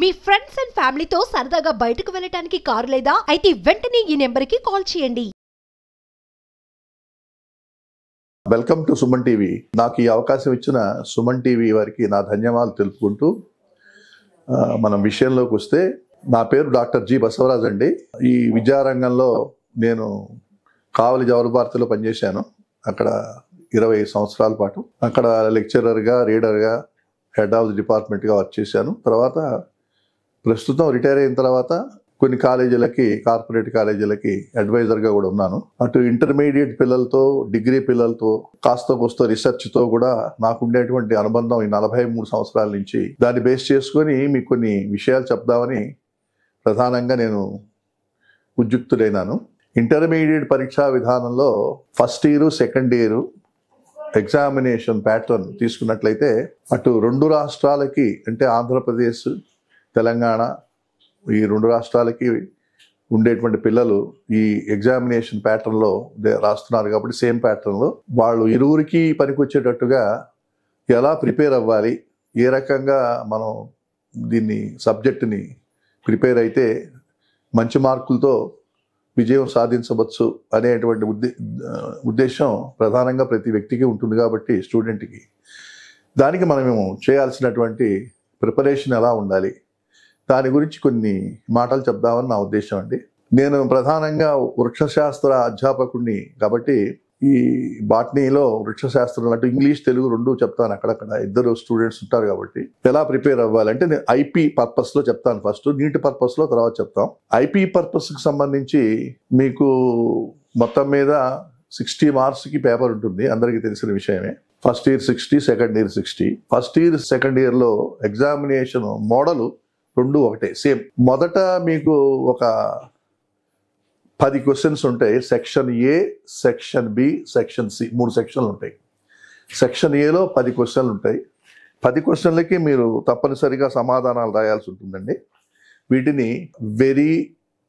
Me friends and ఫ్యామిలీతో సరదాగా బయటకు వెళ్ళటానికి కారు లేదా అయితే వెంటనే ఈ నెంబర్కి కాల్ చేయండి. Welcome to Suman TV. నాకు ఈ అవకాశం ఇచ్చిన సుమన్ టీవీ వారికి నా ధన్యవాదాలు తెలుపుకుంటూ మనం విషయంలోకి వస్తే, నా పేరు డాక్టర్ జి బసవరాజ్ అండి. ఈ విద్యారంగంలో నేను కావలి జవహర్ పనిచేశాను. అక్కడ 20 సంవత్సరాల పాటు అక్కడ లెక్చరర్గా, రీడర్గా, హెడ్ ఆఫ్ ది డిపార్ట్మెంట్గా వర్క్ చేశాను. తర్వాత ప్రస్తుతం రిటైర్ అయిన తర్వాత కొన్ని కాలేజీలకి, కార్పొరేట్ కాలేజీలకి అడ్వైజర్గా కూడా ఉన్నాను. అటు ఇంటర్మీడియట్ పిల్లలతో, డిగ్రీ పిల్లలతో, కాస్త కోస్త రీసెర్చ్తో కూడా నాకు ఉండేటువంటి అనుబంధం ఈ 43 సంవత్సరాల నుంచి. దాన్ని బేస్ చేసుకొని మీకు కొన్ని విషయాలు చెప్దామని ప్రధానంగా నేను ఉద్యుక్తుడైనాను. ఇంటర్మీడియట్ పరీక్షా విధానంలో first year, second year examination pattern తీసుకున్నట్లయితే అటు 2 రాష్ట్రాలకి, అంటే ఆంధ్రప్రదేశ్, తెలంగాణ, ఈ 2 రాష్ట్రాలకి ఉండేటువంటి పిల్లలు ఈ ఎగ్జామినేషన్ ప్యాటర్న్లో రాస్తున్నారు కాబట్టి సేమ్ ప్యాటర్న్లో వాళ్ళు ఇరువురికి పనికొచ్చేటట్టుగా ఎలా ప్రిపేర్ అవ్వాలి, ఏ రకంగా మనం దీన్ని సబ్జెక్టుని ప్రిపేర్ అయితే మంచి మార్కులతో విజయం సాధించవచ్చు అనేటువంటి ఉద్దేశం ప్రధానంగా ప్రతి వ్యక్తికి ఉంటుంది కాబట్టి స్టూడెంట్కి. దానికి మనము చేయాల్సినటువంటి ప్రిపరేషన్ ఎలా ఉండాలి, దాని గురించి కొన్ని మాటలు చెప్దామని నా ఉద్దేశం అండి. నేను ప్రధానంగా వృక్షశాస్త్ర అధ్యాపకుడిని కాబట్టి ఈ బాటనీలో వృక్షశాస్త్రం అంటే ఇంగ్లీష్, తెలుగు 2 చెప్తాను. అక్కడక్కడ 2 స్టూడెంట్స్ ఉంటారు కాబట్టి ఎలా ప్రిపేర్ అవ్వాలంటే నేను ఐపీ పర్పస్లో చెప్తాను. ఫస్ట్ నీట్ పర్పస్లో తర్వాత చెప్తాం. ఐపీ పర్పస్కి సంబంధించి మీకు మొత్తం మీద 60 మార్క్స్కి పేపర్ ఉంటుంది, అందరికీ తెలిసిన విషయమే. First year 60, second year 60. First year, second ఇయర్లో ఎగ్జామినేషన్ మోడల్ 2 ఒకటే, సేమ్. మొదట మీకు ఒక 10 క్వశ్చన్స్ ఉంటాయి. Section A, section B, section C, 3 సెక్షన్లు ఉంటాయి. సెక్షన్ ఏలో 10 క్వశ్చన్లు ఉంటాయి. 10 క్వశ్చన్లకి మీరు తప్పనిసరిగా సమాధానాలు రాయాల్సి ఉంటుందండి. వీటిని very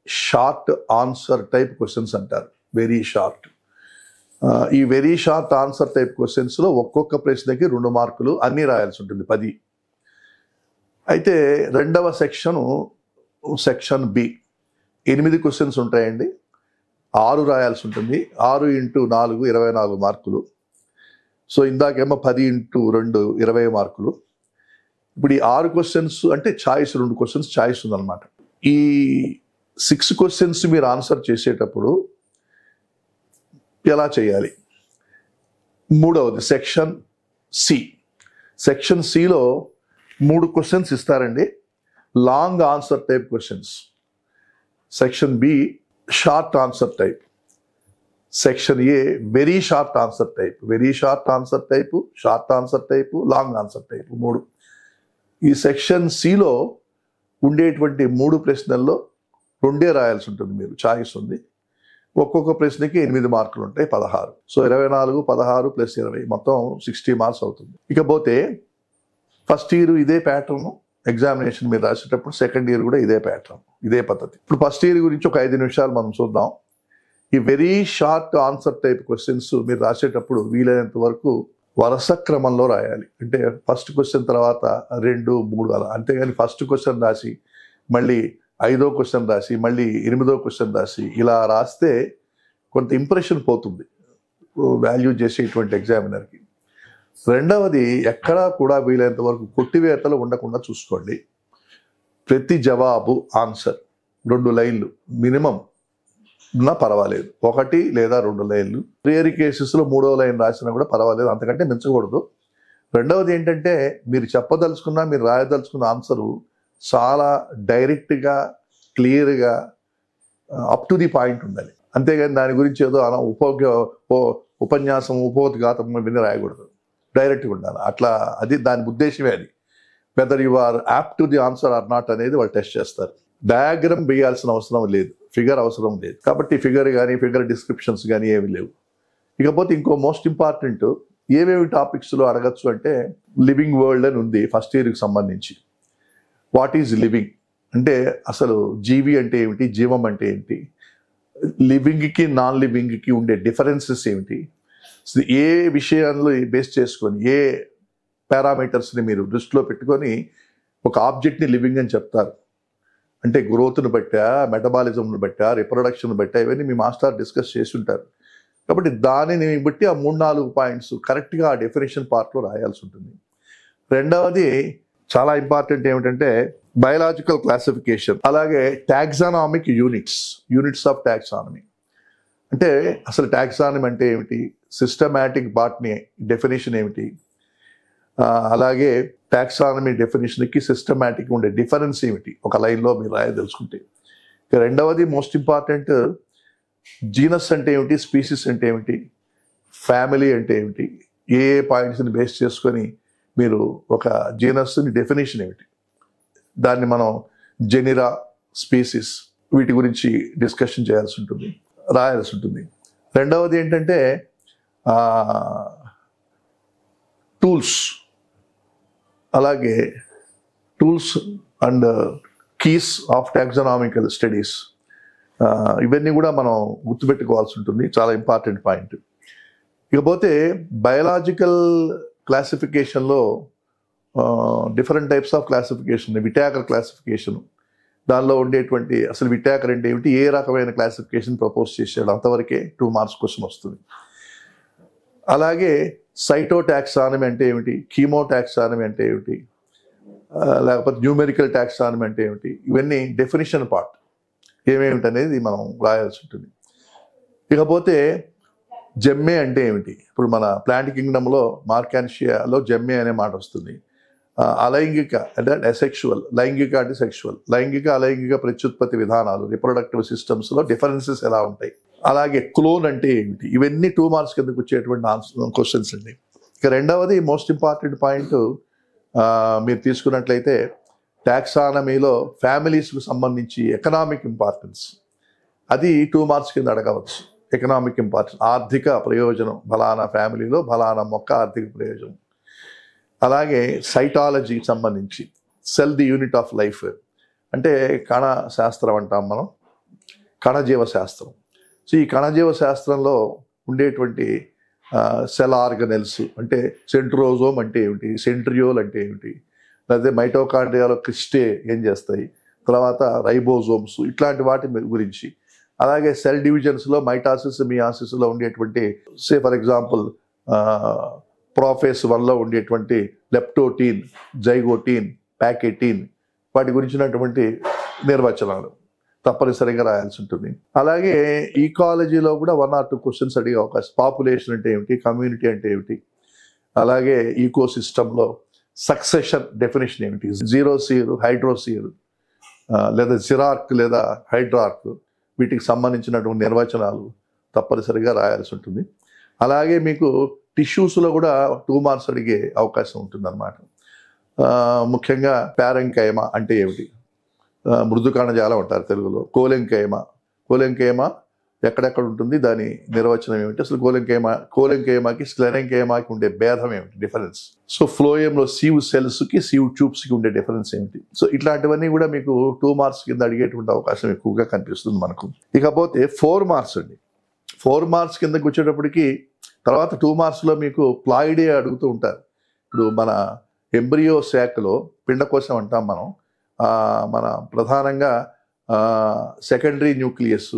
short answer type questions అంటారు. Very short. ఈ వెరీ షార్ట్ ఆన్సర్ టైప్ క్వశ్చన్స్లో ఒక్కొక్క ప్రశ్నకి 2 మార్కులు అన్నీ రాయాల్సి ఉంటుంది, 10. అయితే రెండవ సెక్షన్ బి 8 క్వశ్చన్స్ ఉంటాయండి. 6 రాయాల్సి ఉంటుంది. 6 × 4 24 మార్కులు. సో ఇందాకేమో 10 × 2 20 మార్కులు. ఇప్పుడు ఈ 6 క్వశ్చన్స్ అంటే ఛాయిస్, 2 క్వశ్చన్స్ ఛాయిస్ ఉందన్నమాట. ఈ 6 క్వశ్చన్స్ మీరు ఆన్సర్ చేసేటప్పుడు ఎలా చేయాలి? మూడవది సెక్షన్ సి. సెక్షన్ సిలో 3 క్వశ్చన్స్ ఇస్తారండి, long answer type questions. Section B short answer type. Section A very short answer type. Very short answer type, short answer type, long answer type, 3. ఈ section సిలో ఉండేటువంటి 3 ప్రశ్నల్లో 2 రాయాల్సి ఉంటుంది. మీరు ఛాయిస్ ఉంది. ఒక్కొక్క ప్రశ్నకి 8 మార్కులు ఉంటాయి, 16. సో 24, 16 + 20 మొత్తం 60 మార్క్స్ అవుతుంది. ఇకపోతే ఫస్ట్ ఇయర్ ఇదే ప్యాటర్న్ ఎగ్జామినేషన్ మీరు రాసేటప్పుడు, సెకండ్ ఇయర్ కూడా ఇదే ప్యాటర్న్, ఇదే పద్ధతి. ఇప్పుడు ఫస్ట్ ఇయర్ గురించి ఒక 5 నిమిషాలు మనం చూద్దాం. ఈ very short answer type questions మీరు రాసేటప్పుడు వీలైనంత వరకు వరుస క్రమంలో రాయాలి. అంటే ఫస్ట్ క్వశ్చన్ తర్వాత 2, 3 అలా. అంతేగాని ఫస్ట్ క్వశ్చన్ రాసి మళ్ళీ 5వ క్వశ్చన్ రాసి మళ్ళీ 8వ క్వశ్చన్ రాసి ఇలా రాస్తే కొంత ఇంప్రెషన్ పోతుంది వాల్యూ చేసేటువంటి ఎగ్జామినర్కి. రెండవది, ఎక్కడా కూడా వీలైనంత వరకు కొట్టివేతలు ఉండకుండా చూసుకోండి. ప్రతి జవాబు ఆన్సర్ 2 లైన్లు మినిమం ఉన్నా పర్వాలేదు, 1 లేదా 2 లైన్లు. రేర్ కేసెస్లో 3వ లైన్ రాసినా కూడా పర్వాలేదు, అంతకంటే మించకూడదు. రెండవది ఏంటంటే, మీరు చెప్పదలుచుకున్న, మీరు రాయదలుచుకున్న ఆన్సరు చాలా డైరెక్ట్గా, క్లియర్గా, అప్ టు ది పాయింట్ ఉండాలి. అంతేగాని దాని గురించి ఏదో ఉపన్యాసం, ఉపోద్ఘాతం విని రాయకూడదు. డైరెక్ట్గా ఉండాలి. అట్లా అది దాని ఉద్దేశమే. అది whether you are apt to the answer or not అనేది వాళ్ళు టెస్ట్ చేస్తారు. డయాగ్రామ్ వేయాల్సిన అవసరం లేదు, ఫిగర్ అవసరం లేదు. కాబట్టి ఫిగర్ కానీ, ఫిగర్ డిస్క్రిప్షన్స్ కానీ ఏమి లేవు. ఇకపోతే ఇంకో మోస్ట్ ఇంపార్టెంట్, ఏమేమి టాపిక్స్లో అడగచ్చు అంటే, లివింగ్ వరల్డ్ అని ఉంది ఫస్ట్ ఇయర్కి సంబంధించి. వాట్ ఈజ్ లివింగ్ అంటే అసలు జీవి అంటే ఏమిటి, జీవం అంటే ఏంటి, లివింగ్కి నాన్ లివింగ్కి ఉండే డిఫరెన్సెస్ ఏమిటి, ఏ విషయాల్లో బేస్ చేసుకొని, ఏ పారామీటర్స్ని మీరు దృష్టిలో పెట్టుకొని ఒక ఆబ్జెక్ట్ని లివింగ్ అని చెప్తారు. అంటే గ్రోత్ను బట్టా, మెటబాలిజంను బట్టా, రిప్రొడక్షన్ బట్టా ఇవన్నీ మీ మాస్టర్ డిస్కస్ చేసి ఉంటారు. కాబట్టి దానిని బట్టి ఆ 3-4 పాయింట్స్ కరెక్ట్గా ఆ డెఫినేషన్ పార్ట్లో రాయాల్సి ఉంటుంది. రెండవది చాలా ఇంపార్టెంట్ ఏమిటంటే బయలాజికల్ క్లాసిఫికేషన్, అలాగే టాక్సానామిక్ యూనిట్స్ ఆఫ్ టాక్సానమీ. అంటే అసలు టాక్సానమీ అంటే ఏమిటి, సిస్టమాటిక్ బాట్నీ డెఫినేషన్ ఏమిటి, అలాగే టాక్సానమీ డెఫినేషన్కి సిస్టమాటిక్ ఉండే డిఫరెన్స్ ఏమిటి ఒక లైన్లో మీరు రాయదలుచుకుంటే. రెండవది మోస్ట్ ఇంపార్టెంట్, జీనస్ అంటే ఏమిటి, స్పీసీస్ అంటే ఏమిటి, ఫ్యామిలీ అంటే ఏమిటి, ఏ పాయింట్స్ని బేస్ చేసుకొని మీరు ఒక జీనస్ని డెఫినేషన్ ఏమిటి, దాన్ని మనం జెనిరా, స్పీసీస్ వీటి గురించి డిస్కషన్ చేయాల్సి ఉంటుంది, రాయాల్సి ఉంటుంది. రెండవది ఏంటంటే టూల్స్, అలాగే tools and keys of taxonomical studies, ఇవన్నీ కూడా మనం గుర్తుపెట్టుకోవాల్సి ఉంటుంది, చాలా ఇంపార్టెంట్ పాయింట్. ఇకపోతే బయలాజికల్ క్లాసిఫికేషన్లో different types of classification, Whittaker classification, దానిలో ఉండేటువంటి అసలు విటాకర్ అంటే ఏమిటి, ఏ రకమైన క్లాసిఫికేషన్ ప్రపోజ్ చేశాడు, అంతవరకే 2 మార్క్స్ క్వశ్చన్ వస్తుంది. అలాగే సైటోటాక్సానమీ అంటే ఏమిటి, కీమోటాక్సానమీ అంటే ఏమిటి, లేకపోతే న్యూమెరికల్ టాక్సానమీ అంటే ఏమిటి, ఇవన్నీ డెఫినిషన్ పార్ట్ ఏమేమిటి అనేది మనం రాయాల్సి ఉంటుంది. ఇకపోతే జెమ్మే అంటే ఏమిటి, ఇప్పుడు మన ప్లాంట్ కింగ్డమ్లో మార్కాన్షియాలో జెమ్మే అనే మాట వస్తుంది. అలైంగిక అంటే అసెక్షువల్, లైంగిక అంటే సెక్షువల్, లైంగిక అలైంగిక ప్రత్యుత్పత్తి విధానాలు, రిప్రొడక్టివ్ సిస్టమ్స్లో డిఫరెన్సెస్ ఎలా ఉంటాయి, అలాగే క్లోన్ అంటే ఏమిటి, ఇవన్నీ 2 మార్క్స్ కిందకు వచ్చేటువంటి క్వశ్చన్స్ అండి. ఇక రెండవది మోస్ట్ ఇంపార్టెంట్ పాయింట్ మీరు తీసుకున్నట్లయితే టాక్సానమీలో ఫ్యామిలీస్కు సంబంధించి ఎకనామిక్ ఇంపార్టెన్స్, అది 2 మార్క్స్ కింద అడగవచ్చు. ఎకనామిక్ ఇంపార్టెన్స్, ఆర్థిక ప్రయోజనం, ఫలానా ఫ్యామిలీలో ఫలానా మొక్క ఆర్థిక ప్రయోజనం. అలాగే సైటాలజీకి సంబంధించి cell the unit of life, అంటే కణ శాస్త్రం అంటాం మనం, కణజీవ శాస్త్రం. సో ఈ కణజీవ శాస్త్రంలో ఉండేటువంటి సెల్ ఆర్గనెల్స్, అంటే సెంట్రోజోమ్ అంటే ఏమిటి, సెంట్రియోల్ అంటే ఏమిటి, లేకపోతే మైటోకాండ్రియాలో క్రిస్టే ఏం చేస్తాయి, తర్వాత రైబోజోమ్స్, ఇట్లాంటి వాటి గురించి. అలాగే సెల్ డివిజన్స్లో మైటాసిస్, మియాసిస్లో ఉండేటువంటి ఫర్ ఎగ్జాంపుల్ ప్రాఫేస్ 1లో ఉండేటువంటి లెప్టోటీన్, జైగోటీన్, ప్యాకెటీన్, వాటి గురించినటువంటి నిర్వచనాలు తప్పనిసరిగా రాయాల్సి ఉంటుంది. అలాగే ఈకాలజీలో కూడా 1 or 2 క్వశ్చన్స్ అడిగే అవకాశం. పాపులేషన్ అంటే ఏమిటి, కమ్యూనిటీ అంటే ఏమిటి, అలాగే ఈకో సిస్టంలో సక్సెషన్ డెఫినేషన్ ఏమిటి, జీరోసీర్, హైడ్రోసీర్, లేదా జిరార్క్ లేదా హైడ్రార్క్, వీటికి సంబంధించినటువంటి నిర్వచనాలు తప్పనిసరిగా రాయాల్సి ఉంటుంది. అలాగే మీకు టిష్యూస్లో కూడా 2 మార్క్స్ అడిగే అవకాశం ఉంటుంది అన్నమాట. ముఖ్యంగా ప్యారెంకైమా అంటే ఏమిటి, మృదు కణజాలం అంటారు తెలుగులో. కోలెంకైమా ఎక్కడెక్కడ ఉంటుంది, దాని నిర్వచనం ఏమిటి, అసలు కోలెంకైమాకి స్క్లెరెంకైమాకి ఉండే భేదం ఏమిటి, డిఫరెన్స్. సో ఫ్లోయంలో సీవ్ సెల్స్కి సీవ్ ట్యూబ్స్కి ఉండే డిఫరెన్స్ ఏమిటి. సో ఇట్లాంటివన్నీ కూడా మీకు 2 మార్క్స్ కింద అడిగేటువంటి అవకాశం ఎక్కువగా కనిపిస్తుంది మనకు. ఇకపోతే 4 మార్క్స్ అండి. 4 మార్క్స్ కిందకి వచ్చేటప్పటికి తర్వాత 2 మార్క్స్లో మీకు ప్లాయిడే అడుగుతూ ఉంటారు. ఇప్పుడు మన ఎంబ్రియో శాఖలో పిండకోశం అంటాం మనం, మన ప్రధానంగా సెకండరీ న్యూక్లియస్,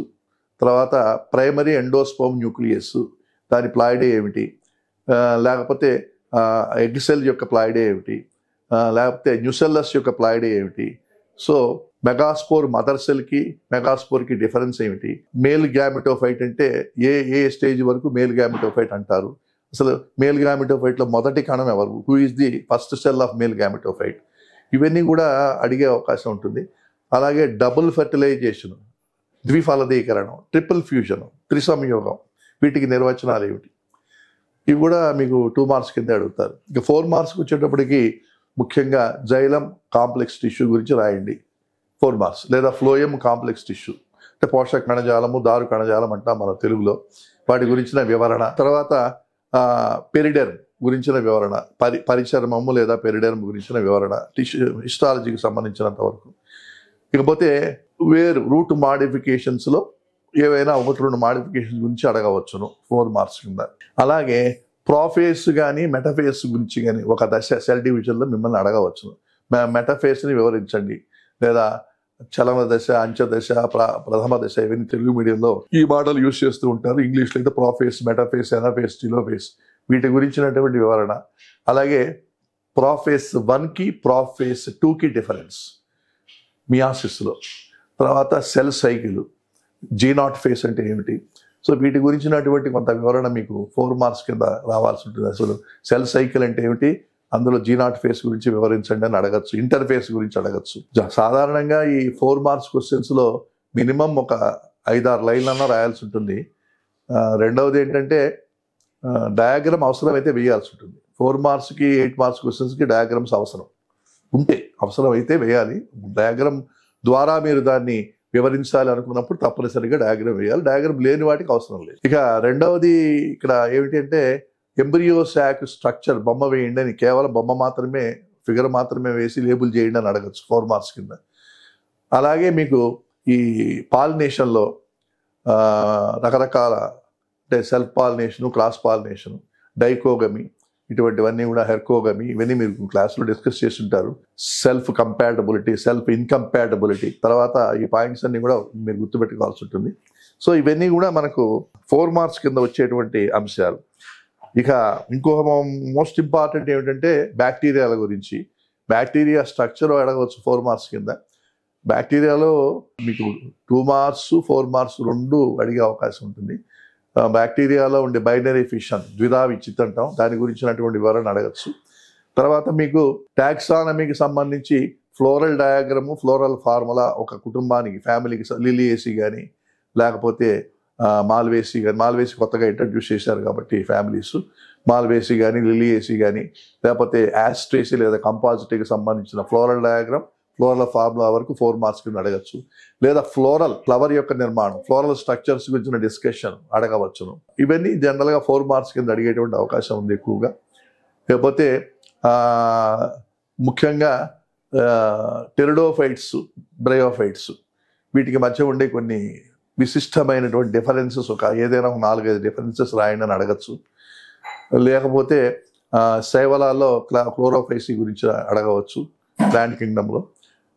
తర్వాత ప్రైమరీ ఎండోస్పోమ్ న్యూక్లియస్, దాని ప్లాయిడే ఏమిటి, లేకపోతే ఎగ్ సెల్ యొక్క ప్లాయిడే ఏమిటి, లేకపోతే న్యూసెల్లస్ యొక్క ప్లాయిడే ఏమిటి. సో మెగాస్పోర్ మదర్ సెల్కి మెగాస్పోర్కి డిఫరెన్స్ ఏమిటి, మేల్ గ్యామెటోఫైట్ అంటే ఏ స్టేజ్ వరకు మేల్ గ్యామెటోఫైట్ అంటారు, అసలు మేల్ గ్యామెటోఫైట్లో మొదటి కణం ఎవరు, who is the first cell of male gametophyte, ఇవన్నీ కూడా అడిగే అవకాశం ఉంటుంది. అలాగే డబుల్ ఫెర్టిలైజేషన్, ద్విఫలదీకరణం, ట్రిపుల్ ఫ్యూజన్, త్రిసంయోగం, వీటికి నిర్వచనాలు ఏమిటి, ఇవి కూడా మీకు 2 మార్క్స్ కింద అడుగుతారు. ఇక 4 మార్క్స్కి వచ్చేటప్పటికి ముఖ్యంగా జైలం కాంప్లెక్స్ టిష్యూ గురించి రాయండి 4 మార్క్స్, లేదా ఫ్లోయం కాంప్లెక్స్ టిష్యూ అంటే పోషక కణజాలము, దారు కణజాలం అంటాం మన తెలుగులో, వాటి గురించిన వివరణ. తర్వాత పెరిడెర్మ్ గురించిన వివరణ, పరిచర్మము లేదా పెరిడెర్మ్ గురించిన వివరణ, హిస్టాలజీకి సంబంధించినంత వరకు. ఇకపోతే రూట్ మాడిఫికేషన్స్లో ఏవైనా 1-2 మాడిఫికేషన్స్ గురించి అడగవచ్చును 4 మార్క్స్ కింద. అలాగే ప్రాఫేస్ కానీ మెటఫేస్ గురించి కానీ ఒక దశ సెల్ డివిజన్లో మిమ్మల్ని అడగవచ్చును. మెటఫేస్ని వివరించండి, లేదా చలన దశ, అంచెదశ, ప్రథమ దశ, ఇవన్నీ తెలుగు మీడియంలో ఈ మాటలు యూజ్ చేస్తూ ఉంటారు. ఇంగ్లీష్లో అయితే ప్రాఫేస్, మెటాఫేస్, ఎనాఫేస్, టిలోఫేస్ వీటి గురించినటువంటి వివరణ. అలాగే ప్రాఫేస్ 1కి ప్రాఫేస్ 2కి డిఫరెన్స్ మియాసిస్లో. తర్వాత సెల్ సైకిల్, జీనాట్ ఫేస్ అంటే ఏమిటి, సో వీటి గురించినటువంటి కొంత వివరణ మీకు 4 మార్క్స్ కింద రావాల్సి ఉంటుంది. అసలు సెల్ సైకిల్ అంటే ఏమిటి, అందులో జీనాట్ ఫేస్ గురించి వివరించండి అని అడగచ్చు, ఇంటర్ఫేస్ గురించి అడగచ్చు. సాధారణంగా ఈ 4 మార్క్స్ క్వశ్చన్స్లో మినిమం ఒక 5-6 లైన్లన్నా రాయాల్సి ఉంటుంది. రెండవది ఏంటంటే డయాగ్రామ్ అవసరమైతే వేయాల్సి ఉంటుంది. 4 మార్క్స్కి 8 మార్క్స్ క్వశ్చన్స్కి డయాగ్రామ్స్ అవసరం అయితే వేయాలి. డయాగ్రామ్ ద్వారా మీరు దాన్ని వివరించాలి అనుకున్నప్పుడు తప్పనిసరిగా డయాగ్రామ్ వేయాలి. డయాగ్రామ్ లేని వాటికి అవసరం లేదు. ఇక రెండవది ఇక్కడ ఏమిటి అంటే ఎంబ్రియో శాక్ స్ట్రక్చర్ బొమ్మ వేయండి అని, కేవలం బొమ్మ మాత్రమే, ఫిగర్ మాత్రమే వేసి లేబుల్ చేయండి అని అడగచ్చు 4 మార్క్స్ కింద. అలాగే మీకు ఈ పాలినేషన్లో రకరకాల అంటే సెల్ఫ్ పాలినేషను, క్రాస్ పాలినేషను, డైకోగమి, ఇటువంటివన్నీ కూడా హెర్కోగమి, ఇవన్నీ మీరు క్లాస్లో డిస్కస్ చేసి ఉంటారు. సెల్ఫ్ కంపాటబిలిటీ, సెల్ఫ్ ఇన్కంపాటబిలిటీ, తర్వాత ఈ పాయింట్స్ అన్ని కూడా మీరు గుర్తుపెట్టుకోవాల్సి ఉంటుంది. సో ఇవన్నీ కూడా మనకు 4 మార్క్స్ కింద వచ్చేటువంటి అంశాలు. ఇక ఇంకొక మోస్ట్ ఇంపార్టెంట్ ఏమిటంటే బ్యాక్టీరియాల గురించి. బ్యాక్టీరియా స్ట్రక్చర్ అడగవచ్చు 4 మార్క్స్ కింద. బ్యాక్టీరియాలో మీకు 2 మార్క్స్ 4 మార్క్స్ 2 అడిగే అవకాశం ఉంటుంది. బ్యాక్టీరియాలో ఉండే బైనరీ ఫిషన్, ద్విధా విచ్చిత్ అంటాం, దాని గురించినటువంటి వివరణ అడగచ్చు. తర్వాత మీకు టాక్సానమీకి సంబంధించి ఫ్లోరల్ డయాగ్రాము, ఫ్లోరల్ ఫార్ములా, ఒక కుటుంబానికి, ఫ్యామిలీకి, లిలియేసి కానీ లేకపోతే మాల్వేసి కానీ, మాల్వేసి కొత్తగా ఇంట్రడ్యూస్ చేశారు కాబట్టి ఫ్యామిలీస్, మాల్వేసి కానీ, లిలియేసి కానీ, లేకపోతే యాస్ట్రేసి లేదా కంపాజిటీకి సంబంధించిన ఫ్లోరల్ డయాగ్రామ్, ఫ్లోరల్ ఫార్ములా వరకు 4 మార్క్స్ కింద అడగచ్చు. లేదా ఫ్లోరల్ ఫ్లవర్ యొక్క నిర్మాణం, ఫ్లోరల్ స్ట్రక్చర్స్ గురించిన డిస్కషన్ అడగవచ్చును. ఇవన్నీ జనరల్గా 4 మార్క్స్ కింద అడిగేటువంటి అవకాశం ఉంది ఎక్కువగా. లేకపోతే ముఖ్యంగా టెరిడోఫైట్స్, బ్రయోఫైట్స్ వీటికి మధ్య ఉండే కొన్ని విశిష్టమైనటువంటి డిఫరెన్సెస్, ఏదైనా 4-5 డిఫరెన్సెస్ రాయండి అని అడగచ్చు. లేకపోతే శైవలాల్లో క్లోరోఫైసీ గురించి అడగవచ్చు. ప్లాంట్ కింగ్డమ్లో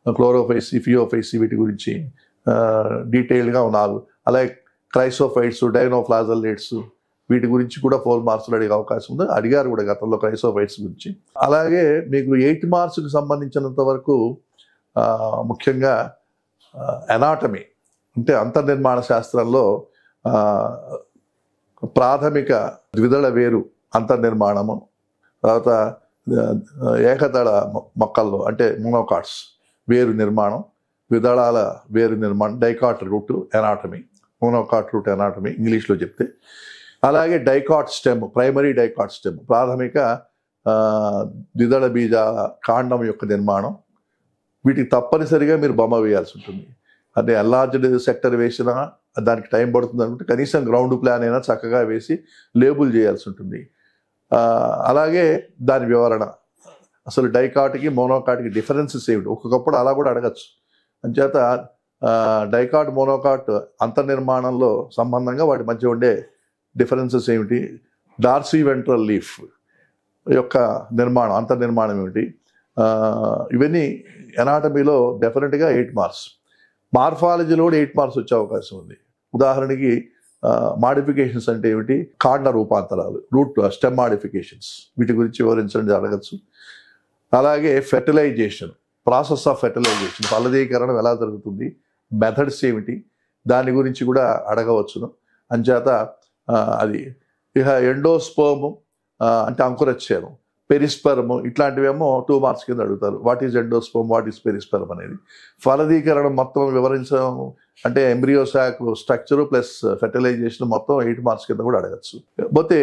క్లోరోఫైసీ, ఫియోఫైసీ వీటి గురించి డీటెయిల్గా 4. అలాగే క్రైసోఫైట్స్, డైనోఫ్లాజల్లేట్స్ వీటి గురించి కూడా 4 మార్క్స్లో అడిగే అవకాశం ఉంది. అడిగారు కూడా గతంలో క్రైసోఫైట్స్ గురించి. అలాగే మీకు 8 మార్క్స్కి సంబంధించినంత వరకు ముఖ్యంగా ఎనాటమీ అంటే అంతర్నిర్మాణ శాస్త్రంలో ప్రాథమిక ద్విదళ వేరు అంతర్నిర్మాణము, తర్వాత ఏకదళ మొక్కల్లో అంటే మోనోకాట్స్ వేరు నిర్మాణం, ద్విదళాల వేరు నిర్మాణం, dicot root anatomy, monocot root anatomy ఇంగ్లీష్లో చెప్తే. అలాగే dicot stem, primary dicot stem, ప్రాథమిక ద్విదళ బీజ కాండం యొక్క నిర్మాణం. వీటికి తప్పనిసరిగా మీరు బొమ్మ వేయాల్సి ఉంటుంది. అంటే ఎన్లార్జ్డ్ సెక్టర్ వేసినా దానికి టైం పడుతుంది అనుకుంటే కనీసం గ్రౌండ్ ప్లాన్ అయినా చక్కగా వేసి లేబుల్ చేయాల్సి ఉంటుంది. అలాగే దాని వివరణ, అసలు డైకాట్కి మోనోకాట్కి డిఫరెన్సెస్ ఏమిటి, ఒక్కొక్కప్పుడు అలా కూడా అడగచ్చు. అంచేత డైకాట్, మోనోకాట్ అంతర్నిర్మాణంలో సంబంధంగా వాటి మధ్య ఉండే డిఫరెన్సెస్ ఏమిటి, డార్సీ వెంట్రల్ లీఫ్ యొక్క నిర్మాణం, అంతర్నిర్మాణం ఏమిటి, ఇవన్నీ ఎనాటమీలో డెఫినెట్గా 8 మార్క్స్. మార్ఫాలజీలో కూడా 8 మార్క్స్ వచ్చే అవకాశం ఉంది. ఉదాహరణకి మాడిఫికేషన్స్ అంటే ఏమిటి, కాండ రూపాంతరాలు, రూట్ స్టెమ్ మాడిఫికేషన్స్ వీటి గురించి వివరించండి అడగచ్చు. అలాగే ఫెర్టిలైజేషన్, ప్రాసెస్ ఆఫ్ ఫెర్టిలైజేషన్, ఫలదీకరణం ఎలా జరుగుతుంది, మెథడ్స్ ఏమిటి, దాని గురించి కూడా అడగవచ్చును. అంచేత అది ఇక ఎండోస్పర్మ్ అంటే అంకురచ్ఛేదం, పెరిస్పర్మ్ ఇట్లాంటివేమో 2 మార్క్స్ కింద అడుగుతారు. What is endosperm, what is perisperm అనేది. ఫలదీకరణం మొత్తం వివరించడం అంటే embryo sac structure plus fertilisation మొత్తం 8 మార్క్స్ కింద కూడా అడగచ్చు. పోతే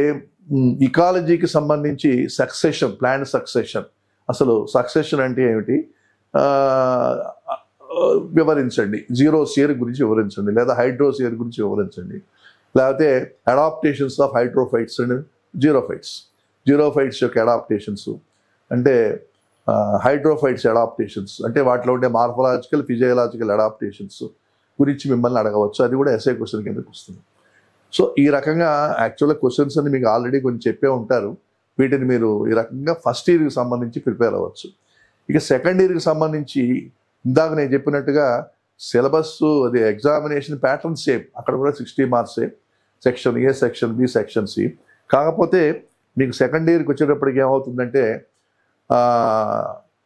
ఇకాలజీకి సంబంధించి సక్సెషన్, ప్లాంట్ సక్సెషన్, అసలు సక్సెషన్ అంటే ఏమిటి వివరించండి. జీరోసియర్ గురించి వివరించండి, లేదా హైడ్రోసియర్ గురించి వివరించండి. లేకపోతే adaptations of hydrophytes and xerophytes, xerophytes యొక్క అడాప్టేషన్స్ అంటే హైడ్రోఫైట్స్ అడాప్టేషన్స్ అంటే వాటిలో ఉండే మార్ఫలాజికల్, ఫిజియోలాజికల్ అడాప్టేషన్స్ గురించి మిమ్మల్ని అడగవచ్చు. అది కూడా ఎస్ఏ క్వశ్చన్ కిందకి వస్తుంది. సో ఈ రకంగా యాక్చువల్గా క్వశ్చన్స్ అని మీకు ఆల్రెడీ కొన్ని చెప్పే ఉంటారు. వీటిని మీరు ఈ రకంగా ఫస్ట్ ఇయర్కి సంబంధించి ప్రిపేర్ అవ్వచ్చు. ఇక సెకండ్ ఇయర్కి సంబంధించి ఇందాక నేను చెప్పినట్టుగా సిలబస్ అది ఎగ్జామినేషన్ ప్యాటర్న్ సేమ్, అక్కడ కూడా 60 మార్క్సే, section A, section B, section C. కాకపోతే మీకు సెకండ్ ఇయర్కి వచ్చేటప్పటికి ఏమవుతుందంటే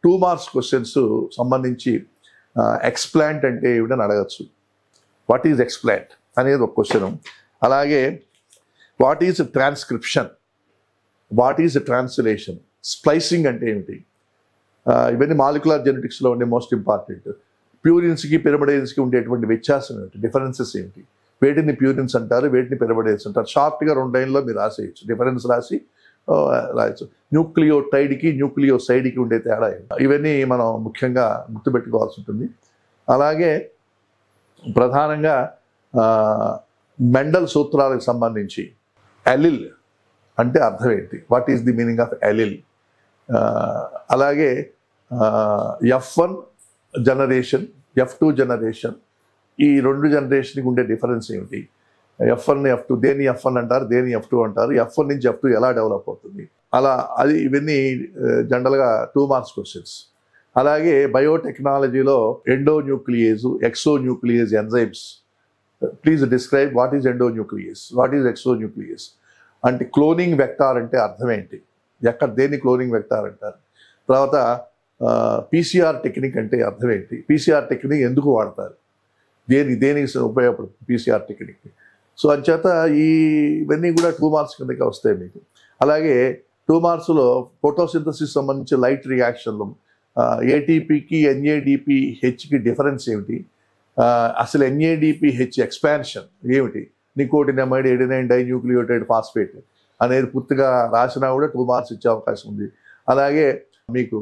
2 మార్క్స్ క్వశ్చన్స్ సంబంధించి ఎక్స్ప్లాంట్ అంటే ఏమిటని అడగచ్చు. వాట్ ఈజ్ ఎక్స్ప్లాంట్ అనేది ఒక క్వశ్చన్. అలాగే what is transcription, what is translation, splicing అంటే ఏమిటి, ఇవన్నీ మాలిక్యులర్ జెనెటిక్స్లో ఉండే మోస్ట్ ఇంపార్టెంట్. ప్యూరిన్స్కి పిరమిడైన్స్కి ఉండేటువంటి వ్యత్యాసం ఏమిటి, డిఫరెన్సెస్ ఏంటి, వేటిని ప్యూరిన్స్ అంటారు, వేటిని పిరమిడైన్స్ అంటారు. షార్ట్గా 2 లైన్లో మీరు రాసేయచ్చు, డిఫరెన్స్ రాసి రాయచ్చు. న్యూక్లియోటైడ్కి న్యూక్లియోసైడ్కి ఉండే తేడా ఇవన్నీ మనం ముఖ్యంగా గుర్తుపెట్టుకోవాల్సి ఉంటుంది. అలాగే ప్రధానంగా మెండల్ సూత్రాలకు సంబంధించి అలిల్ అంటే అర్థం ఏంటి, what is the meaning of allele. అలాగే F1 జనరేషన్, F2 జనరేషన్, ఈ 2 జనరేషన్కి ఉండే డిఫరెన్స్ ఏమిటి, F1 F2 దేని F1 అంటారు, దేని F2 అంటారు, F1 నుంచి F2 ఎలా డెవలప్ అవుతుంది, అలా అది ఇవన్నీ జనరల్గా 2 మార్క్స్ క్వశ్చన్స్. అలాగే బయోటెక్నాలజీలో endonuclease, exonuclease enzymes, please describe what is endonuclease, what is exonuclease. అంటే క్లోనింగ్ వెక్టార్ అంటే అర్థం ఏంటి, దేన్ని క్లోనింగ్ వెక్టార్ అంటారు. తర్వాత PCR టెక్నిక్ అంటే అర్థం ఏంటి, PCR టెక్నిక్ ఎందుకు వాడతారు, దేనికి ఉపయోగపడుతుంది PCR టెక్నిక్. సో అంచేత ఇవన్నీ కూడా 2 మార్క్స్ కిందకి వస్తాయి మీకు. అలాగే 2 మార్క్స్లో ఫోటోసింథసిస్ సంబంధించి లైట్ రియాక్షన్లు, ATPకి NADPHకి డిఫరెన్స్ ఏమిటి, అసలు NADPH ఎక్స్పాన్షన్ ఏమిటి, నికోటినమైడ్ ఎడినైన్ డైన్యూక్లియోటైడ్ ఫాస్ఫేట్ అనేది పూర్తిగా రాసినా కూడా 2 మార్క్స్ ఇచ్చే అవకాశం ఉంది. అలాగే మీకు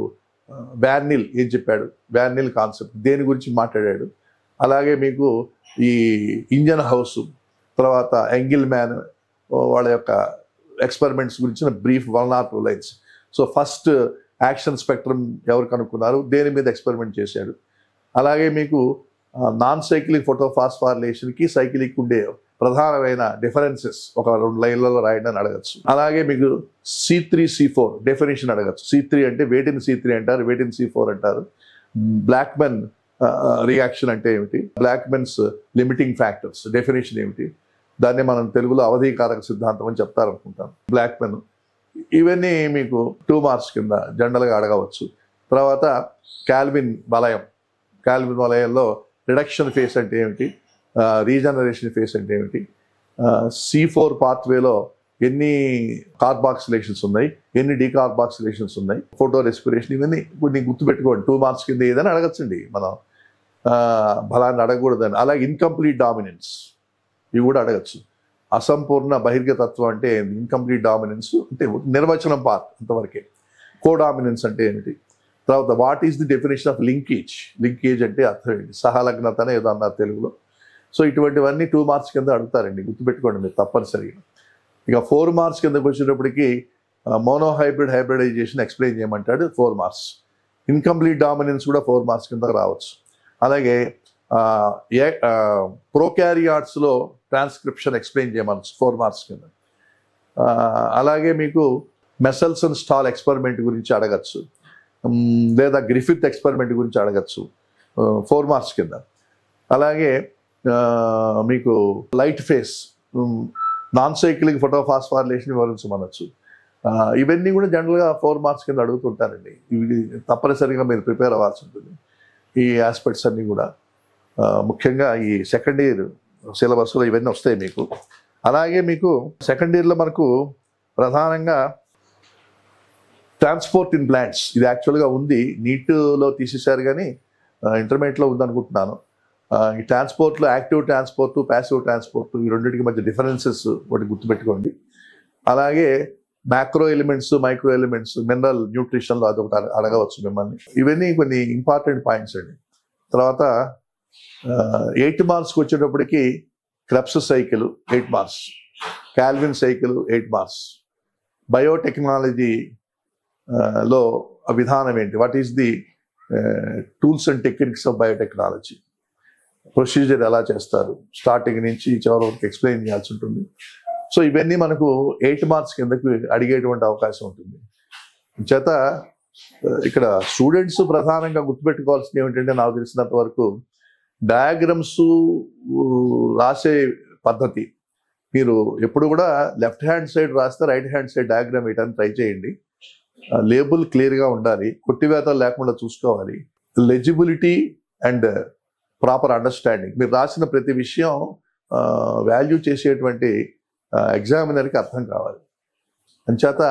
వ్యానిల్ ఏం చెప్పాడు, వ్యానిల్ కాన్సెప్ట్ దేని గురించి మాట్లాడాడు. అలాగే మీకు ఈ ఇంజన్ హౌస్, తర్వాత ఎంగిల్ మ్యాన్ వాళ్ళ యొక్క ఎక్స్పెరిమెంట్స్ గురించిన brief 1 or 2 lines. So first action spectrum ఎవరు కనుక్కున్నారు, దేని మీద ఎక్స్పెరిమెంట్ చేశాడు. అలాగే మీకు నాన్ సైక్లిక్ ఫోటోఫాస్ఫారిలేషన్కి సైక్లిక్ ఉండే ప్రధానమైన డిఫరెన్సెస్ ఒక 2 లైన్లలో రాయడం అడగచ్చు. అలాగే మీకు C3C4 డెఫినేషన్ అడగచ్చు. C3 అంటే వేటిని C3 అంటారు, వేటిని C4 అంటారు. బ్లాక్మెన్ రియాక్షన్ అంటే ఏమిటి, బ్లాక్మెన్స్ లిమిటింగ్ ఫ్యాక్టర్స్ డెఫినేషన్ ఏమిటి, దాన్ని మనం తెలుగులో అవధీకారక సిద్ధాంతం అని చెప్తారనుకుంటాం. బ్లాక్మెన్ ఇవన్నీ మీకు 2 మార్క్స్ కింద జనరల్గా అడగవచ్చు. తర్వాత కాల్విన్ వలయం, కాల్విన్ వలయంలో రిడక్షన్ ఫేస్ అంటే ఏమిటి, రీజనరేషన్ ఫేస్ అంటే ఏమిటి, C4 పాత్వేలో ఎన్ని కార్బాక్సిలేషన్స్ ఉన్నాయి, ఎన్ని డీకార్బాక్సిలేషన్స్ ఉన్నాయి, ఫోటో రెస్పిరేషన్, ఇవన్నీ కొన్ని గుర్తుపెట్టుకోండి. 2 మార్క్స్ కింద ఏదైనా అడగచ్చండి, మనం బలాన్ని అడగకూడదని. అలాగే ఇన్కంప్లీట్ డామినెన్స్ ఇవి కూడా అడగచ్చు. అసంపూర్ణ బహిర్గతత్వం అంటే ఇన్కంప్లీట్ డామినెన్స్ అంటే నిర్వచనం పార్ట్ అంతవరకే. కోడామినెన్స్ అంటే ఏమిటి, తర్వాత what is the definition of linkage, linkage అంటే అర్థం ఏంటి, సహలగ్నత అని ఏదో అన్నారు తెలుగులో. సో ఇటువంటివన్నీ 2 మార్క్స్ కింద అడుగుతారండి, గుర్తుపెట్టుకోండి మీరు తప్పనిసరిగా. ఇక 4 మార్క్స్ కిందకి వచ్చేటప్పటికి మోనోహైబ్రిడ్ హైబ్రిడైజేషన్ ఎక్స్ప్లెయిన్ చేయమంటాడు, 4 మార్క్స్. ఇన్కంప్లీట్ డామినెన్స్ కూడా 4 మార్క్స్ కింద రావచ్చు. అలాగే ప్రోకారియాట్స్లో ట్రాన్స్క్రిప్షన్ ఎక్స్ప్లెయిన్ చేయమని 4 మార్క్స్ కింద. అలాగే మీకు మెసల్సన్ స్టాల్ ఎక్స్పెరిమెంట్ గురించి అడగచ్చు, లేదా గ్రిఫిత్ ఎక్స్పెరిమెంట్ గురించి అడగచ్చు 4 మార్క్స్ కింద. అలాగే మీకు లైట్ ఫేస్, నాన్ సైక్లిక్ ఫోటోఫాస్ఫారిలేషన్ వివరించమనొచ్చు. ఇవన్నీ కూడా జనరల్గా 4 మార్క్స్ కింద అడుగుతుంటారండి. ఇవి తప్పనిసరిగా మీరు ప్రిపేర్ అవ్వాల్సి ఉంటుంది. ఈ ఆస్పెక్ట్స్ అన్నీ కూడా ముఖ్యంగా ఈ సెకండ్ ఇయర్ సిలబస్లో ఇవన్నీ వస్తాయి మీకు. అలాగే మీకు సెకండ్ ఇయర్లో మనకు ప్రధానంగా ట్రాన్స్పోర్ట్ ఇన్ ప్లాంట్స్, ఇది యాక్చువల్గా ఉంది, నీట్లో తీసేశారు కానీ ఇంటర్మీడియట్లో ఉందనుకుంటున్నాను. ఈ ట్రాన్స్పోర్ట్లో యాక్టివ్ ట్రాన్స్పోర్ట్, ప్యాసివ్ ట్రాన్స్పోర్ట్, ఈ రెండింటికి మధ్య డిఫరెన్సెస్ ఒకటి గుర్తుపెట్టుకోండి. అలాగే macro elements, micro elements, mineral న్యూట్రిషన్లో అదొకటి అడగవచ్చు మిమ్మల్ని. ఇవన్నీ కొన్ని ఇంపార్టెంట్ పాయింట్స్ అండి. తర్వాత 8 మార్క్స్కి వచ్చేటప్పటికి Krebs cycle 8 marks, Calvin cycle 8 marks, biotechnology లో విధానం ఏంటి, what is the tools and techniques of biotechnology, procedure ఎలా చేస్తారు, స్టార్టింగ్ నుంచి చివరి వరకు ఎక్స్ప్లెయిన్ చేయాల్సి ఉంటుంది. సో ఇవన్నీ మనకు 8 మార్క్స్ కిందకు అడిగేటువంటి అవకాశం ఉంటుంది. చేత ఇక్కడ స్టూడెంట్స్ ప్రధానంగా గుర్తుపెట్టుకోవాల్సింది ఏమిటంటే, నాకు తెలిసినంత వరకు డయాగ్రమ్స్ రాసే పద్ధతి మీరు ఎప్పుడు కూడా లెఫ్ట్ హ్యాండ్ సైడ్ రాస్తే రైట్ హ్యాండ్ సైడ్ డయాగ్రామ్ వేయడానికి ట్రై చేయండి. లేబుల్ క్లియర్గా ఉండాలి, కొట్టివేతలు లేకుండా చూసుకోవాలి, లెజిబిలిటీ అండ్ ప్రాపర్ అండర్స్టాండింగ్. మీరు రాసిన ప్రతి విషయం వాల్యూ చేసేటువంటి ఎగ్జామినర్కి అర్థం కావాలి. అంచేత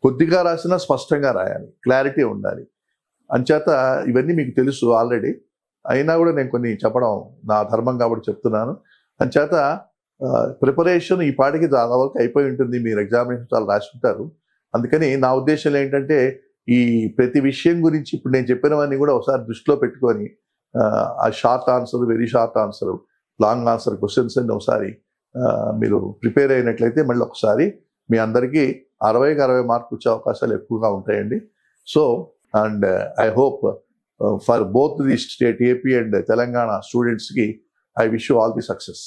కొద్దిగా రాసినా స్పష్టంగా రాయాలి, క్లారిటీ ఉండాలి. అంచేత ఇవన్నీ మీకు తెలుసు ఆల్రెడీ, అయినా కూడా నేను కొన్ని చెప్పడం నా ధర్మం కాబట్టి చెప్తున్నాను. అంచేత ప్రిపరేషన్ ఈ పాటికి చాలా వరకు అయిపోయి ఉంటుంది, మీరు ఎగ్జామినేషన్ చాలా రాసి ఉంటారు. అందుకని నా ఉద్దేశం ఏంటంటే, ఈ ప్రతి విషయం గురించి ఇప్పుడు నేను చెప్పినవన్నీ కూడా ఒకసారి దృష్టిలో పెట్టుకొని ఆ short answer, very short answer, long answer questions అన్ని ఒకసారి మీరు ప్రిపేర్ అయినట్లయితే మళ్ళీ ఒకసారి మీ అందరికీ 60కి 60 మార్కులు వచ్చే అవకాశాలు ఎక్కువగా ఉంటాయండి. So and I hope for both the state AP and Telangana స్టూడెంట్స్కి I wish you all the success.